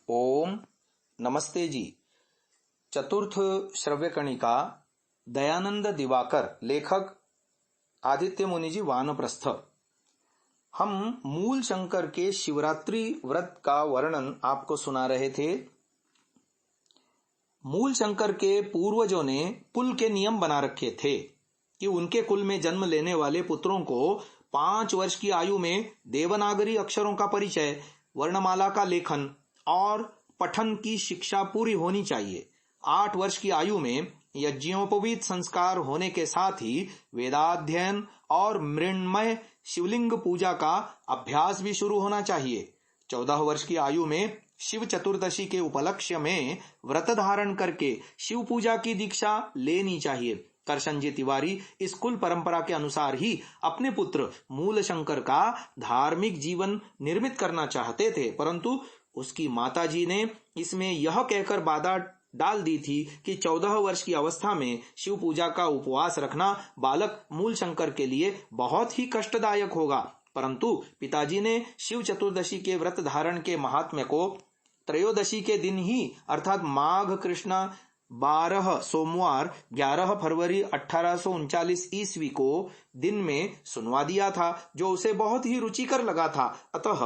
ओम नमस्ते जी। चतुर्थ श्रव्यकणिका दयानंद दिवाकर, लेखक आदित्य मुनि जी, वानप्रस्थ। हम मूल शंकर के शिवरात्रि व्रत का वर्णन आपको सुना रहे थे। मूल शंकर के पूर्वजों ने कुल के नियम बना रखे थे कि उनके कुल में जन्म लेने वाले पुत्रों को 5 वर्ष की आयु में देवनागरी अक्षरों का परिचय, वर्णमाला का लेखन और पठन की शिक्षा पूरी होनी चाहिए। 8 वर्ष की आयु में यज्ञोपवीत संस्कार होने के साथ ही वेदाध्ययन और मृण्मय शिवलिंग पूजा का अभ्यास भी शुरू होना चाहिए। 14 वर्ष की आयु में शिव चतुर्दशी के उपलक्ष्य में व्रत धारण करके शिव पूजा की दीक्षा लेनी चाहिए। करशन जी तिवारी इस कुल परंपरा के अनुसार ही अपने पुत्र मूल शंकर का धार्मिक जीवन निर्मित करना चाहते थे, परंतु उसकी माताजी ने इसमें यह कहकर बाधा डाल दी थी कि 14 वर्ष की अवस्था में शिव पूजा का उपवास रखना बालक मूल शंकर के लिए बहुत ही कष्टदायक होगा। परंतु पिताजी ने शिव चतुर्दशी के व्रत धारण के महात्म्य को त्रयोदशी के दिन ही अर्थात माघ कृष्ण 12 सोमवार 11 फरवरी 1839 ईस्वी को दिन में सुनवा दिया था, जो उसे बहुत ही रुचिकर लगा था। अतः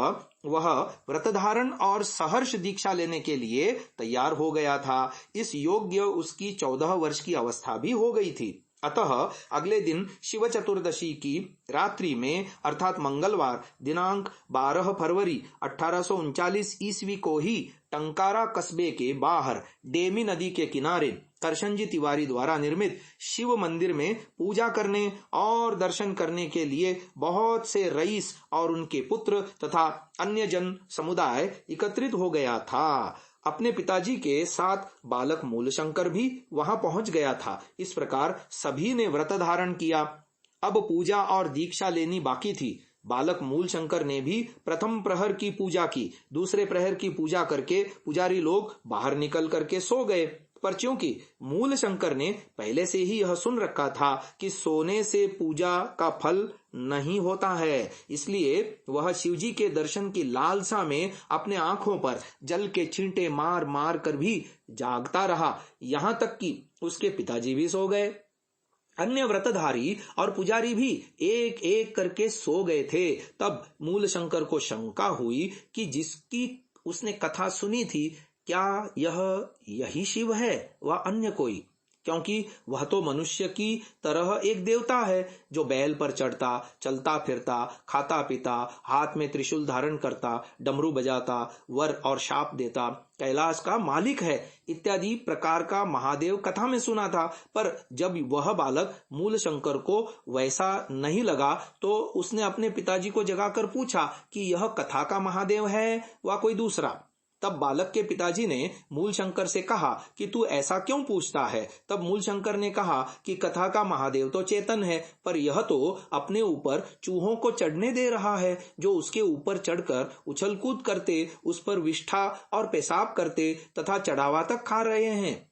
वह व्रत धारण और सहर्ष दीक्षा लेने के लिए तैयार हो गया था। इस योग्य उसकी 14 वर्ष की अवस्था भी हो गई थी। अतः अगले दिन शिव चतुर्दशी की रात्रि में अर्थात मंगलवार दिनांक 12 फरवरी 1839 ईस्वी को ही टंकारा कस्बे के बाहर डेमी नदी के किनारे करशन जी तिवारी द्वारा निर्मित शिव मंदिर में पूजा करने और दर्शन करने के लिए बहुत से रईस और उनके पुत्र तथा अन्य जन समुदाय एकत्रित हो गया था। अपने पिताजी के साथ बालक मूल शंकर भी वहां पहुंच गया था। इस प्रकार सभी ने व्रत धारण किया। अब पूजा और दीक्षा लेनी बाकी थी। बालक मूल शंकर ने भी प्रथम प्रहर की पूजा की। दूसरे प्रहर की पूजा करके पुजारी लोग बाहर निकल करके सो गए। पर चूंकि मूल शंकर ने पहले से ही यह सुन रखा था कि सोने से पूजा का फल नहीं होता है, इसलिए वह शिवजी के दर्शन की लालसा में अपने आंखों पर जल के छींटे मार मार कर भी जागता रहा। यहां तक कि उसके पिताजी भी सो गए। अन्य व्रतधारी और पुजारी भी एक एक करके सो गए थे। तब मूल शंकर को शंका हुई कि जिसकी उसने कथा सुनी थी, क्या यही शिव है व अन्य कोई? क्योंकि वह तो मनुष्य की तरह एक देवता है, जो बैल पर चढ़ता, चलता फिरता, खाता पीता, हाथ में त्रिशूल धारण करता, डमरू बजाता, वर और शाप देता, कैलाश का मालिक है इत्यादि प्रकार का महादेव कथा में सुना था। पर जब वह बालक मूल शंकर को वैसा नहीं लगा तो उसने अपने पिताजी को जगाकर पूछा कि यह कथा का महादेव है व कोई दूसरा। तब बालक के पिताजी ने मूल शंकर से कहा कि तू ऐसा क्यों पूछता है? तब मूल शंकर ने कहा कि कथा का महादेव तो चेतन है, पर यह तो अपने ऊपर चूहों को चढ़ने दे रहा है, जो उसके ऊपर चढ़कर उछल कूद करते, उस पर विष्ठा और पेशाब करते तथा चढ़ावा तक खा रहे हैं।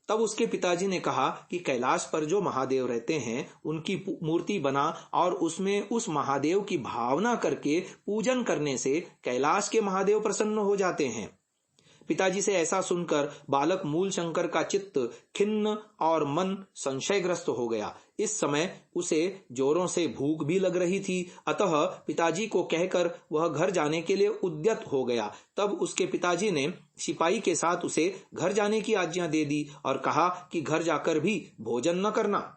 तब उसके पिताजी ने कहा कि कैलाश पर जो महादेव रहते हैं उनकी मूर्ति बना और उसमें उस महादेव की भावना करके पूजन करने से कैलाश के महादेव प्रसन्न हो जाते हैं। पिताजी से ऐसा सुनकर बालक मूल शंकर का चित्त खिन्न और मन संशयग्रस्त हो गया। इस समय उसे जोरों से भूख भी लग रही थी, अतः पिताजी को कहकर वह घर जाने के लिए उद्यत हो गया। तब उसके पिताजी ने सिपाही के साथ उसे घर जाने की आज्ञा दे दी और कहा कि घर जाकर भी भोजन न करना।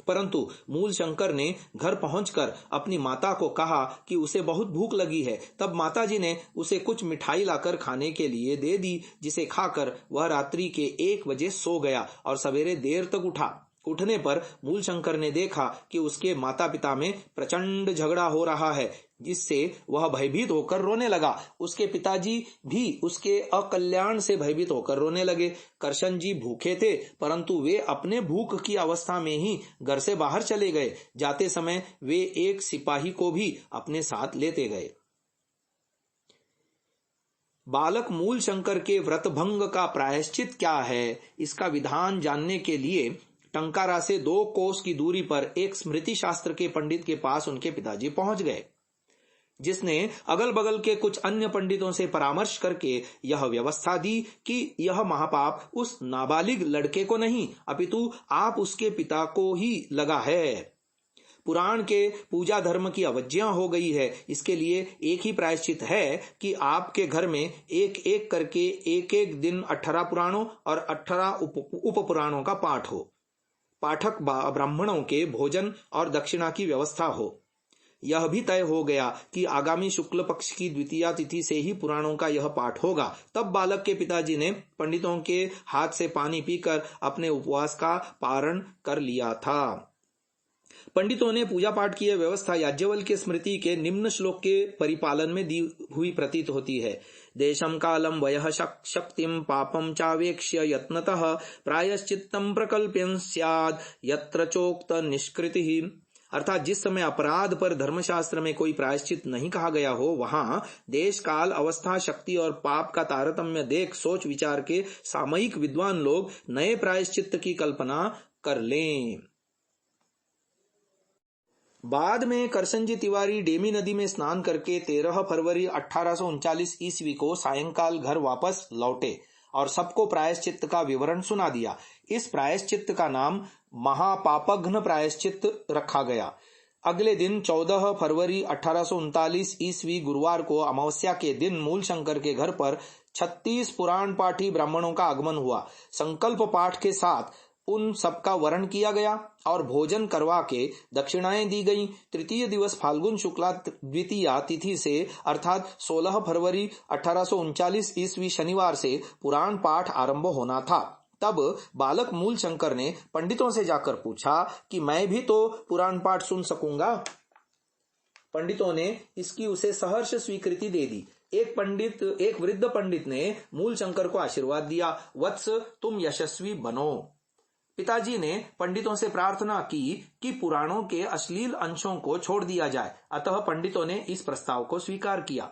परंतु मूल शंकर ने घर पहुंचकर अपनी माता को कहा कि उसे बहुत भूख लगी है। तब माताजी ने उसे कुछ मिठाई लाकर खाने के लिए दे दी, जिसे खाकर वह रात्रि के 1 बजे सो गया और सवेरे देर तक उठा। उठने पर मूल शंकर ने देखा कि उसके माता पिता में प्रचंड झगड़ा हो रहा है, जिससे वह भयभीत होकर रोने लगा। उसके पिताजी भी उसके अकल्याण से भयभीत होकर रोने लगे। करशन जी भूखे थे, परंतु वे अपने भूख की अवस्था में ही घर से बाहर चले गए। जाते समय वे एक सिपाही को भी अपने साथ लेते गए। बालक मूल शंकर के व्रत भंग का प्रायश्चित क्या है, इसका विधान जानने के लिए टंकारा से 2 कोस की दूरी पर एक स्मृति शास्त्र के पंडित के पास उनके पिताजी पहुंच गए। जिसने अगल बगल के कुछ अन्य पंडितों से परामर्श करके यह व्यवस्था दी कि यह महापाप उस नाबालिग लड़के को नहीं अपितु आप उसके पिता को ही लगा है। पुराण के पूजा धर्म की अवज्ञा हो गई है। इसके लिए एक ही प्रायश्चित है कि आपके घर में एक एक करके एक एक दिन 18 पुराणों और 18 उप पुराणों का पाठ हो। पाठक ब्राह्मणों के भोजन और दक्षिणा की व्यवस्था हो। यह भी तय हो गया कि आगामी शुक्ल पक्ष की द्वितीया तिथि से ही पुराणों का यह पाठ होगा। तब बालक के पिताजी ने पंडितों के हाथ से पानी पीकर अपने उपवास का पारण कर लिया था। पंडितों ने पूजा पाठ की यह व्यवस्था याज्ञवल्क्य के स्मृति के निम्न श्लोक के परिपालन में दी हुई प्रतीत होती है। देशम कालम वयः शक्तिम पापम चावेक्ष्य यत्नतः प्रायश्चित्तम प्रकल्प्यं स्याद् यत्र चोक्त निष्कृतिः। अर्थात जिस समय अपराध पर धर्मशास्त्र में कोई प्रायश्चित नहीं कहा गया हो, वहां देश काल अवस्था शक्ति और पाप का तारतम्य देख सोच विचार के सामयिक विद्वान लोग नए प्रायश्चित्त की कल्पना कर लें। बाद में करसनजी तिवारी डेमी नदी में स्नान करके 13 फरवरी 1839 ईस्वी को सायंकाल घर वापस लौटे और सबको प्रायश्चित्त का विवरण सुना दिया। इस प्रायश्चित्त का नाम महापापघ्न प्रायश्चित्त रखा गया। अगले दिन 14 फरवरी 1839 ईस्वी गुरुवार को अमावस्या के दिन मूल शंकर के घर पर 36 पुराण पाठी ब्राह्मणों का आगमन हुआ। संकल्प पाठ के साथ उन सबका वरण किया गया और भोजन करवा के दक्षिणाएं दी गईं। तृतीय दिवस फाल्गुन शुक्ला द्वितीया तिथि से अर्थात 16 फरवरी 1839 ईस्वी शनिवार से पुराण पाठ आरंभ होना था। तब बालक मूल शंकर ने पंडितों से जाकर पूछा कि मैं भी तो पुराण पाठ सुन सकूंगा। पंडितों ने इसकी उसे सहर्ष स्वीकृति दे दी। एक वृद्ध पंडित ने मूल शंकर को आशीर्वाद दिया, वत्स तुम यशस्वी बनो। पिताजी ने पंडितों से प्रार्थना की कि पुराणों के अश्लील अंशों को छोड़ दिया जाए। अतः पंडितों ने इस प्रस्ताव को स्वीकार किया।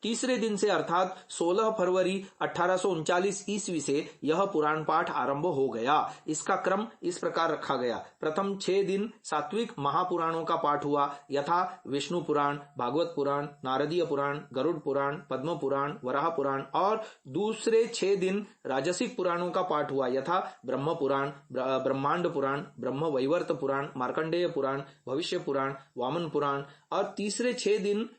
तीसरे दिन से अर्थात 16 फरवरी 1839 ईस्वी से यह पुराण पाठ आरंभ हो गया। इसका क्रम इस प्रकार रखा गया। प्रथम 6 दिन सात्विक महापुराणों का पाठ हुआ, यथा विष्णु पुराण, भागवत पुराण, नारदीय पुराण, गरुड़ पुराण, पद्म पुराण, वराह पुराण। और दूसरे 6 दिन राजसिक पुराणों का पाठ हुआ, यथा ब्रह्म पुराण, ब्रह्मांड पुराण, ब्रह्म वैवर्त पुराण, मार्कंडेय पुराण, भविष्य पुराण, वामन पुराण। और तीसरे 6 दिन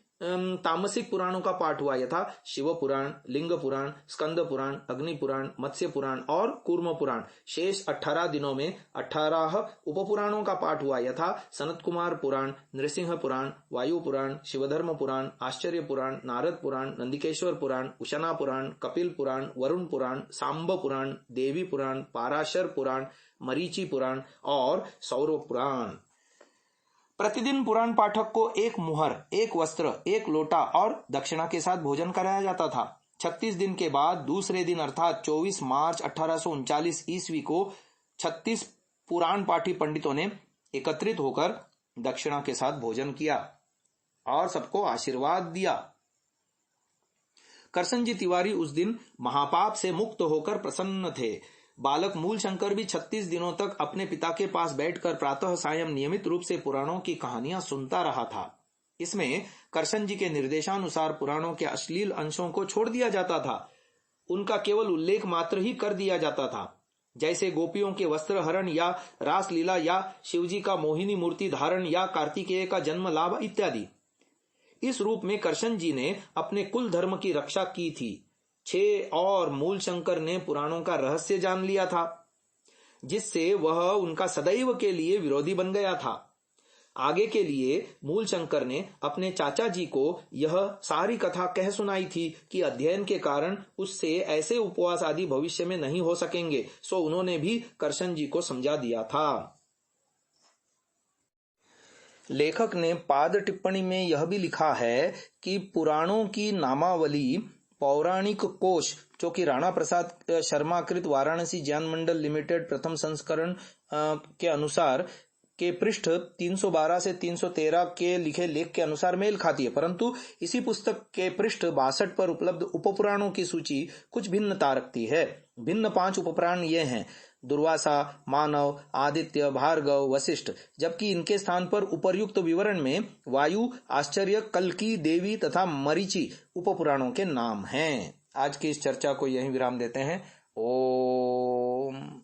तामसिक पुराणों का पाठ हुआ, यथा शिव पुराण, लिंग पुराण, स्कंद पुराण, अग्नि पुराण, मत्स्य पुराण और कूर्म पुराण। शेष 18 दिनों में 18 उपपुराणों का पाठ हुआ, यथा सनत कुमार पुराण, नृसिंह पुराण, वायु पुराण, शिवधर्म पुराण, आश्चर्य पुराण, नारद पुराण, नंदिकेश्वर पुराण, उशना पुराण, कपिल पुराण, वरुण पुराण, सांब पुराण, देवी पुराण, पाराशर पुराण, मरीचि पुराण और सौर पुराण। प्रतिदिन पुराण पाठक को एक मुहर, एक वस्त्र, एक लोटा और दक्षिणा के साथ भोजन कराया जाता था। 36 दिन के बाद दूसरे दिन अर्थात 24 मार्च 1839 ईस्वी को 36 पुराण पाठी पंडितों ने एकत्रित होकर दक्षिणा के साथ भोजन किया और सबको आशीर्वाद दिया। करसनजी तिवारी उस दिन महापाप से मुक्त होकर प्रसन्न थे। बालक मूल शंकर भी 36 दिनों तक अपने पिता के पास बैठकर प्रातः सायं नियमित रूप से पुराणों की कहानियां सुनता रहा था। इसमें करसन जी के निर्देशानुसार पुराणों के अश्लील अंशों को छोड़ दिया जाता था, उनका केवल उल्लेख मात्र ही कर दिया जाता था, जैसे गोपियों के वस्त्र हरण या रासलीला या शिवजी का मोहिनी मूर्ति धारण या कार्तिकेय का जन्म लाभ इत्यादि। इस रूप में करसन जी ने अपने कुल धर्म की रक्षा की थी। 6 और मूल शंकर ने पुराणों का रहस्य जान लिया था, जिससे वह उनका सदैव के लिए विरोधी बन गया था। आगे के लिए मूल शंकर ने अपने चाचा जी को यह सारी कथा कह सुनाई थी कि अध्ययन के कारण उससे ऐसे उपवास आदि भविष्य में नहीं हो सकेंगे, सो उन्होंने भी करसन जी को समझा दिया था। लेखक ने पाद टिप्पणी में यह भी लिखा है कि पुराणों की नामावली पौराणिक कोश, जो कि राणा प्रसाद शर्मा कृत वाराणसी ज्ञान मंडल लिमिटेड प्रथम संस्करण के अनुसार के पृष्ठ 312 से 313 के लिखे लेख के अनुसार मेल खाती है, परंतु इसी पुस्तक के पृष्ठ 62 पर उपलब्ध उपपुराणों की सूची कुछ भिन्नता रखती है। भिन्न 5 उपपुराण ये हैं: दुर्वासा, मानव, आदित्य, भार्गव, वशिष्ठ, जबकि इनके स्थान पर उपर्युक्त विवरण में वायु, आश्चर्य, कल्की, देवी तथा मरीचि उपपुराणों के नाम हैं। आज की इस चर्चा को यहीं विराम देते हैं। ओम।